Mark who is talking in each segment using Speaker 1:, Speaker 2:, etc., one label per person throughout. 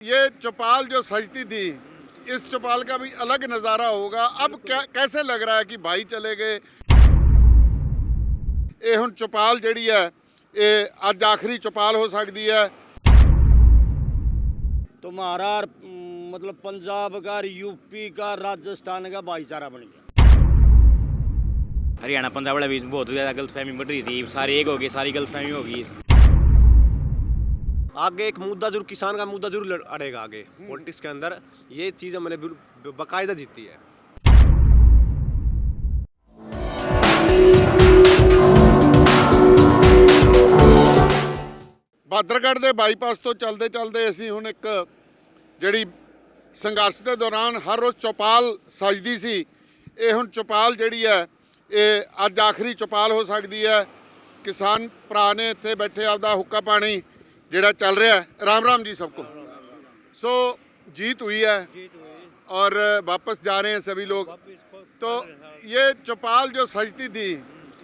Speaker 1: ये चौपाल जो सजती थी, इस चौपाल का भी अलग नज़ारा होगा। अब क्या कैसे लग रहा है कि भाई चले गए। ये हुण चौपाल जिहड़ी है ये अज आखिरी चौपाल हो सकती है।
Speaker 2: तुम्हारा मतलब पंजाब का, यूपी का, राजस्थान का भाईचारा बन गया।
Speaker 3: हरियाणा पंजाब वाला भी बहुत ज़्यादा गलतफहमी बढ़ रही थी, सारे एक हो गए, सारी गलतफहमी हो गई।
Speaker 4: आगे एक मुद्दा जरूर, किसान का मुद्दा जरूर अड़ेगा आगे पॉलिटिक्स के अंदर। ये चीज़ हमने बाकायदा जीती है।
Speaker 1: ਬਾਦਰਗੜ੍ਹ ਦੇ ਬਾਈਪਾਸ ਤੋਂ ਚਲਦੇ ਚਲਦੇ ਅਸੀਂ ਹੁਣ ਇੱਕ ਜਿਹੜੀ ਸੰਘਰਸ਼ ਦੇ ਦੌਰਾਨ ਹਰ ਰੋਜ਼ ਚੌਪਾਲ ਸਜਦੀ ਸੀ, ਇਹ ਹੁਣ ਚੌਪਾਲ ਜਿਹੜੀ ਹੈ ਇਹ ਅੱਜ ਆਖਰੀ ਚੌਪਾਲ ਹੋ ਸਕਦੀ ਹੈ। ਕਿਸਾਨ ਭਰਾ ਨੇ ਇੱਥੇ ਬੈਠੇ ਆਪਦਾ ਹੁੱਕਾ ਪਾਣੀ ਜਿਹੜਾ ਚੱਲ ਰਿਹਾ है। राम राम जी सबको। सो जीत हुई है और वापस जा रहे हैं सभी लोग। तो ये चौपाल जो सजती थी,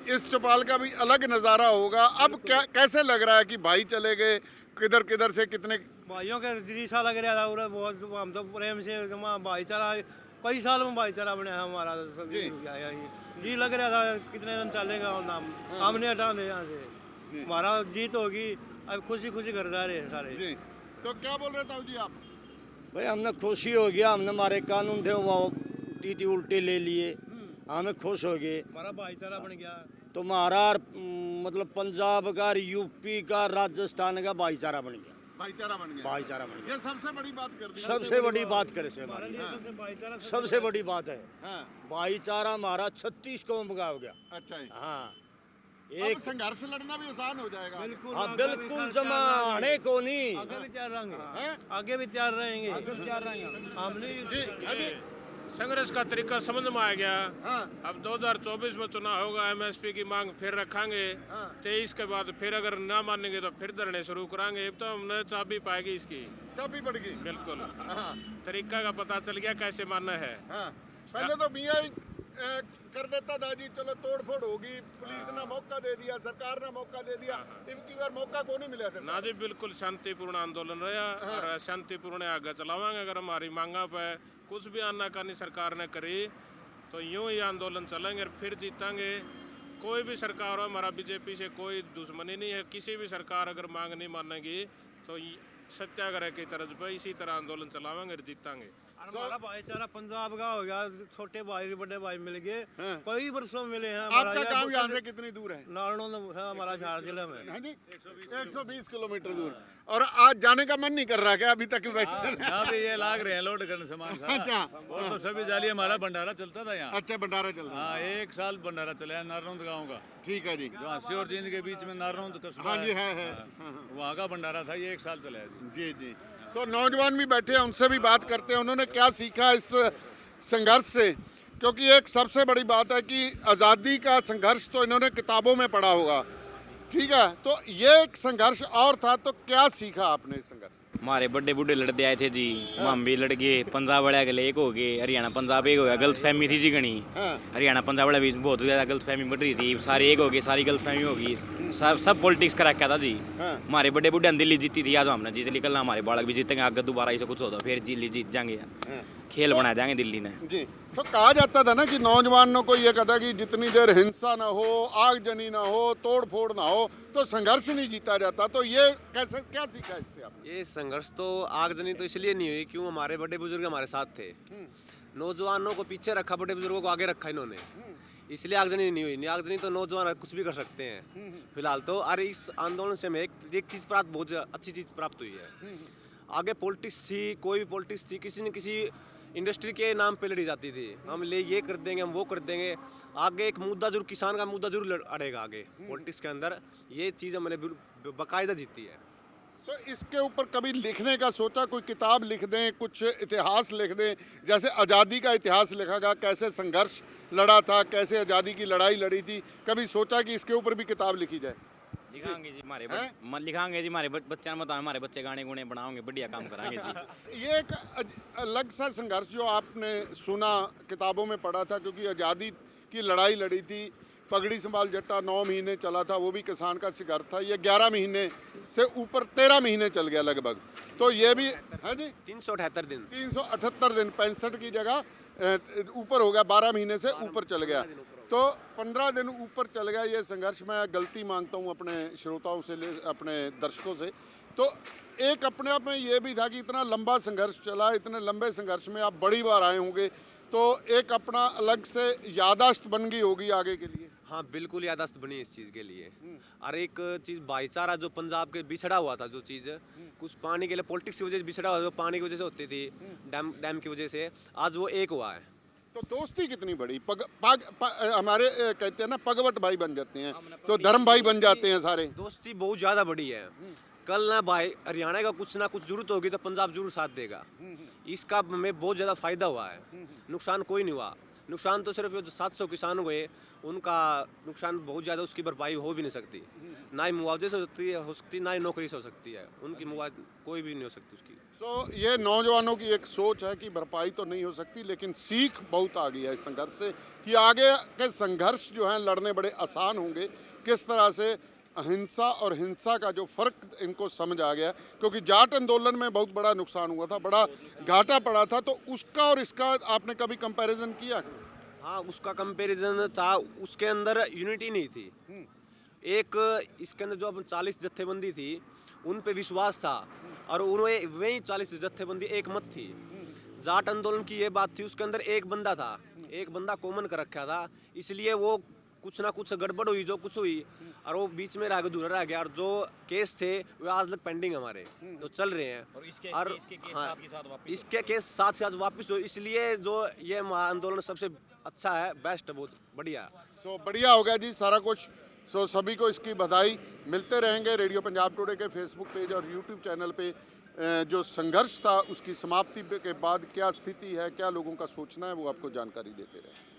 Speaker 1: इस चौपाल का भी अलग नज़ारा होगा। अब क्या कैसे लग रहा है कि भाई चले गए, किधर किधर से कितने
Speaker 5: भाइयों के जैसा लग रहा था पूरा, बहुत हम तो प्रेम से भाईचारा कई साल में भाईचारा बना है हमारा। तो सब जी लग रहा था कितने दिन चलेगा और नाम हमने हटा दे यहाँ से, हमारा जीत होगी। अब खुशी खुशी घर जा रहे हैं सारे
Speaker 1: जी। तो क्या बोल रहे ताऊ जी आप?
Speaker 2: भाई हमने खुशी हो गया, हमने हमारे कानून थे वो टीटी उल्टे ले लिए, हमें खुश हो गए।
Speaker 5: हमारा भाईचारा बन गया।
Speaker 2: तुम्हारा मतलब पंजाब का, यूपी का, राजस्थान का भाईचारा बन गया।
Speaker 1: भाईचारा बन गया।
Speaker 2: भाईचारा बन गया,
Speaker 1: ये सबसे बड़ी बात कर दी।
Speaker 2: सबसे बड़ी बात करे से
Speaker 5: हमारे
Speaker 2: हमारी।
Speaker 5: लिए सबसे भाईचारा
Speaker 2: सबसे बड़ी बात है
Speaker 1: हाँ,
Speaker 2: भाईचारा हमारा 36 कौम का हो गया।
Speaker 1: अच्छा जी।
Speaker 2: हाँ
Speaker 1: अब
Speaker 2: एक
Speaker 1: संघर्ष लड़ना भी आसान हो जाएगा।
Speaker 5: बिल्कुल।
Speaker 2: हाँ
Speaker 5: आगे भी
Speaker 2: बिल्कुल
Speaker 5: सर
Speaker 2: जमाने को नहीं।
Speaker 5: आगे भी तैयार रहेंगे,
Speaker 1: हैं?
Speaker 5: आगे भी तैयार रहेंगे। हमने
Speaker 1: जी हाँ जी।
Speaker 6: संघर्ष का तरीका समझ में आ गया।
Speaker 1: हाँ
Speaker 6: अब 2024 में चुनाव होगा, एमएसपी की मांग फिर रखेंगे। 23 के बाद फिर अगर ना मानेंगे तो फिर धरने शुरू कराएंगे। अब तो हमने चाबी पाएगी इसकी।
Speaker 1: चाबी पड़ गई।
Speaker 6: बिल्कुल
Speaker 1: हाँ
Speaker 6: तरीका का पता चल गया कैसे मानना है।
Speaker 1: हाँ। पहले तो मियाँ ही कर देता था जी, चलो तोड़ फोड़ होगी, पुलिस ने मौका दे दिया, सरकार ने मौका दे दिया। इनकी बार मौका को नहीं मिला सर।
Speaker 6: ना जी, बिल्कुल शांतिपूर्ण आंदोलन रहा और शांतिपूर्ण आगे चलावांगे। अगर हमारी मांगा पे कुछ भी आनाकानी सरकार ने करी तो यूं ही आंदोलन चलेंगे और फिर जीतेंगे। कोई भी सरकार हो, हमारा बीजेपी से कोई दुश्मनी नहीं है। किसी भी सरकार अगर मांग नहीं मानेगी तो सत्याग्रह की तर्ज पर इसी तरह आंदोलन चलावांगे और जीतेंगे।
Speaker 5: हमारा भाईचारा पंजाब का हो गया, छोटे भाई बड़े भाई मिल गए,
Speaker 1: हाँ।
Speaker 5: कई वर्षों में मिले हैं।
Speaker 1: आपका काम यहाँ से कितनी दूर है?
Speaker 5: नारनौल है हमारा शहर जिले में।
Speaker 1: हाँ जी, 120 किलोमीटर दूर। और आज जाने का मन नहीं कर रहा क्या? अभी तक बैठे हैं?
Speaker 7: यहाँ पे ये लाग रहे हैं लोड करने सामान सारा।
Speaker 1: अच्छा
Speaker 7: और तो सभी जाली हमारा भंडारा चलता था यहाँ।
Speaker 1: अच्छा, भंडारा चल रहा है।
Speaker 7: हाँ, 1 साल भंडारा चला है नारनौंद गांव का,
Speaker 1: ठीक है जी।
Speaker 7: जो हंसी और जींद के बीच में नारनौंद कस्बा
Speaker 1: हाँ जी,
Speaker 7: है।
Speaker 1: है
Speaker 7: हाँ, वहाँ का भंडारा था, ये 1 साल चला है जी।
Speaker 1: जी जी। तो नौजवान भी बैठे हैं, उनसे भी बात करते हैं उन्होंने क्या सीखा इस संघर्ष से। क्योंकि एक सबसे बड़ी बात है कि आज़ादी का संघर्ष तो इन्होंने किताबों में पढ़ा होगा, ठीक है, तो ये एक संघर्ष और था। तो क्या सीखा आपने इस संघर्ष?
Speaker 3: हमारे बड़े बूढ़े लड़ते आए थे जी, हम भी लड़ गए, पंजाब वाले के लिए एक हो गए, हरियाणा पंजाब एक हो गया। गलतफहमी थी जी घनी,
Speaker 1: हाँ
Speaker 3: हरियाणा पंजाब वाला भी बहुत ज़्यादा गलतफहमी बढ़ रही थी, सारे एक हो गए, सारी गलतफहमी हो गई। सब पॉलिटिक्स का रखा था जी।
Speaker 1: हाँ
Speaker 3: हमारे बड़े बूढ़े ने दिल्ली जीती थी, आज हमने जीत ली, कल हमारे बालक भी जीतेंगे, आगे दोबारा ऐसा कुछ होता फिर दिल्ली जीत जाएंगे,
Speaker 1: हाँ।
Speaker 3: खेल बना देंगे दिल्ली ने
Speaker 1: जी। तो कहा जाता था ना कि नौजवानों को ये कहता कि जितनी देर हिंसा ना हो, आगजनी ना हो, तोड़ फोड़ ना हो तो संघर्ष नहीं जीता जाता। तो ये कैसे, क्या सीखा इससे आप?
Speaker 4: ये संघर्ष तो आगजनी तो इसलिए नहीं हुई क्यों हमारे बड़े बुजुर्ग हमारे साथ थे। नौजवानों को पीछे रखा, बड़े बुजुर्गों को आगे रखा इन्होंने, इसलिए आगजनी नहीं हुई। नहीं आगजनी तो नौजवान कुछ भी कर सकते हैं फिलहाल तो। और इस आंदोलन से हमें एक चीज़ प्राप्त, बहुत अच्छी चीज़ प्राप्त हुई है। आगे पॉलिटिक्स थी, कोई भी पॉलिटिक्स थी, किसी न किसी इंडस्ट्री के नाम पे लड़ी जाती थी, हम ले ये कर देंगे, हम वो कर देंगे। आगे एक मुद्दा जरूर, किसान का मुद्दा जरूर अड़ेगा आगे पॉलिटिक्स के अंदर। ये चीज़ हमने बाकायदा जीती है।
Speaker 1: तो इसके ऊपर कभी लिखने का सोचा, कोई किताब लिख दें, कुछ इतिहास लिख दें, जैसे आज़ादी का इतिहास लिखा गया, कैसे संघर्ष लड़ा था, कैसे आज़ादी की लड़ाई लड़ी थी, कभी सोचा कि इसके ऊपर भी किताब लिखी जाए?
Speaker 3: लिखाएंगे जी हमारे लिखाएंगे जी, हमारे बच्चे बताओ, हमारे बच्चे गाने गुने बनाओगे, बढ़िया काम कराएंगे जी।
Speaker 1: ये एक अलग सा संघर्ष जो आपने सुना, किताबों में पढ़ा था, क्योंकि आज़ादी की लड़ाई लड़ी थी, पगड़ी संभाल जट्टा 9 महीने चला था, वो भी किसान का संघर्ष था। ये 11 महीने से ऊपर 13 महीने चल गया लगभग। तो ये भी है जी
Speaker 4: 378 दिन
Speaker 1: 378 दिन, 65 की जगह ऊपर हो गया, 12 महीने से ऊपर चल गया। तो 15 दिन ऊपर चल गया ये संघर्ष। मैं गलती मांगता हूँ अपने श्रोताओं से, अपने दर्शकों से। तो एक अपने आप में ये भी था कि इतना लंबा संघर्ष चला, इतने लंबे संघर्ष में आप बड़ी बार आए होंगे, तो एक अपना अलग से याददाश्त बन गई होगी आगे के लिए।
Speaker 4: हाँ बिल्कुल याददाश्त बनी इस चीज़ के लिए। और एक चीज़ भाईचारा जो पंजाब के बिछड़ा हुआ था, जो चीज़ कुछ पानी के लिए पॉलिटिक्स की वजह से बिछड़ा हुआ, जो पानी की वजह से होती थी, डैम की वजह से, आज वो एक हुआ है।
Speaker 1: तो दोस्ती कितनी बड़ी हमारे कहते हैं ना, पगवट भाई बन जाते हैं, तो धर्म भाई बन जाते हैं सारे।
Speaker 4: दोस्ती बहुत ज़्यादा बड़ी है। कल ना भाई हरियाणा का कुछ ना कुछ जरूरत होगी तो पंजाब जरूर साथ देगा। इसका हमें बहुत ज़्यादा फायदा हुआ है, नुकसान कोई नहीं हुआ। नुकसान तो सिर्फ जो 700 किसान हुए, उनका नुकसान बहुत ज़्यादा, उसकी भरपाई हो भी नहीं सकती। ना ही मुआवजे से हो सकती, ना ही नौकरी से हो सकती है। उनकी मुआवजा कोई भी नहीं हो सकती उसकी।
Speaker 1: तो ये नौजवानों की एक सोच है कि भरपाई तो नहीं हो सकती, लेकिन सीख बहुत आ गई है इस संघर्ष से कि आगे के संघर्ष जो हैं लड़ने बड़े आसान होंगे। किस तरह से अहिंसा और हिंसा का जो फ़र्क इनको समझ आ गया, क्योंकि जाट आंदोलन में बहुत बड़ा नुकसान हुआ था, बड़ा घाटा पड़ा था। तो उसका और इसका आपने कभी कंपैरिजन किया?
Speaker 4: हाँ, उसका कंपैरिजन था, उसके अंदर यूनिटी नहीं थी। एक इसके अंदर जो 40 जत्थेबंदी थी, उन पे विश्वास था, और उन्हें वही 40 जत्थेबंदी एक मत थी। जाट आंदोलन की ये बात थी, उसके अंदर एक बंदा था, एक बंदा कॉमन कर रखा था, इसलिए वो कुछ ना कुछ गड़बड़ हुई, जो कुछ हुई, और वो बीच में रह गया, अधूरा रह गया। और जो केस थे वो आज तक पेंडिंग हमारे जो चल रहे हैं, और इसके केस साथ साथ वापस हो। इसलिए जो ये आंदोलन सबसे अच्छा है, बेस्ट है, बहुत बढ़िया।
Speaker 1: सो बढ़िया हो गया जी सारा कुछ। सो सभी को इसकी बधाई। मिलते रहेंगे रेडियो पंजाब टुडे के फेसबुक पेज और यूट्यूब चैनल पे। जो संघर्ष था उसकी समाप्ति के बाद क्या स्थिति है, क्या लोगों का सोचना है, वो आपको जानकारी देते रहे।